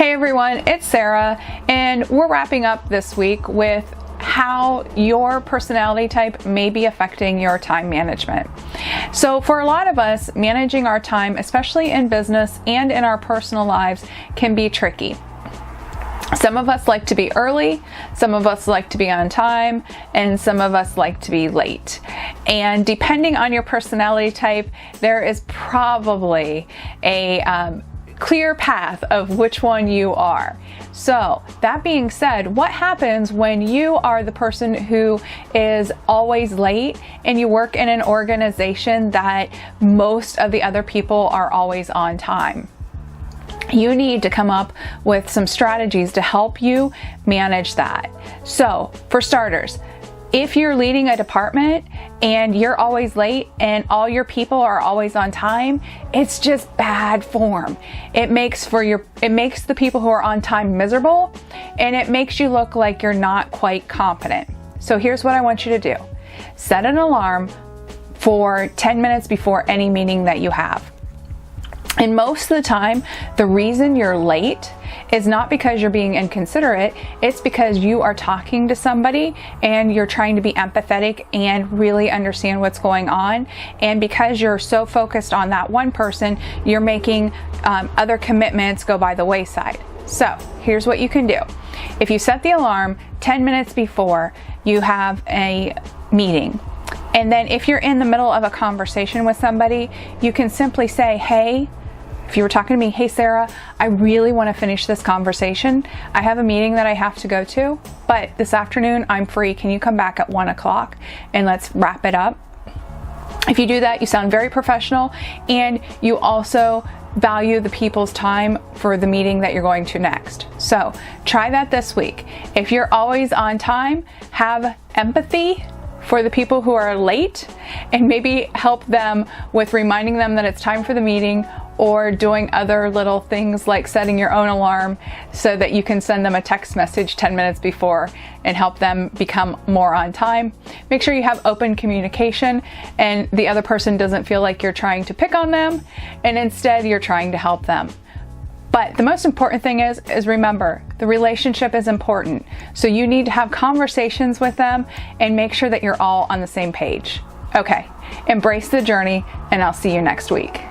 Hey everyone, it's Sarah, and we're wrapping up this week with how your personality type may be affecting your time management. So for a lot of us, managing our time, especially in business and in our personal lives, can be tricky. Some of us like to be early, some of us like to be on time, and some of us like to be late. And depending on your personality type, there is probably a clear path of which one you are. So that being said, what happens when you are the person who is always late and you work in an organization that most of the other people are always on time? You need to come up with some strategies to help you manage that. So for starters, if you're leading a department and you're always late and all your people are always on time, it's just bad form. It makes the people who are on time miserable, and it makes you look like you're not quite competent. So here's what I want you to do. Set an alarm for 10 minutes before any meeting that you have. And most of the time, the reason you're late is not because you're being inconsiderate, it's because you are talking to somebody and you're trying to be empathetic and really understand what's going on. And because you're so focused on that one person, you're making other commitments go by the wayside. So here's what you can do. If you set the alarm 10 minutes before you have a meeting, and then if you're in the middle of a conversation with somebody, you can simply say, hey, if you were talking to me, hey Sarah, I really want to finish this conversation. I have a meeting that I have to go to, but this afternoon I'm free. Can you come back at 1 o'clock and let's wrap it up? If you do that, you sound very professional, and you also value the people's time for the meeting that you're going to next. So try that this week. If you're always on time, have empathy for the people who are late and maybe help them with reminding them that it's time for the meeting, or doing other little things like setting your own alarm so that you can send them a text message 10 minutes before and help them become more on time. Make sure you have open communication and the other person doesn't feel like you're trying to pick on them, and instead you're trying to help them. But the most important thing is remember, the relationship is important. So you need to have conversations with them and make sure that you're all on the same page. Okay, embrace the journey, and I'll see you next week.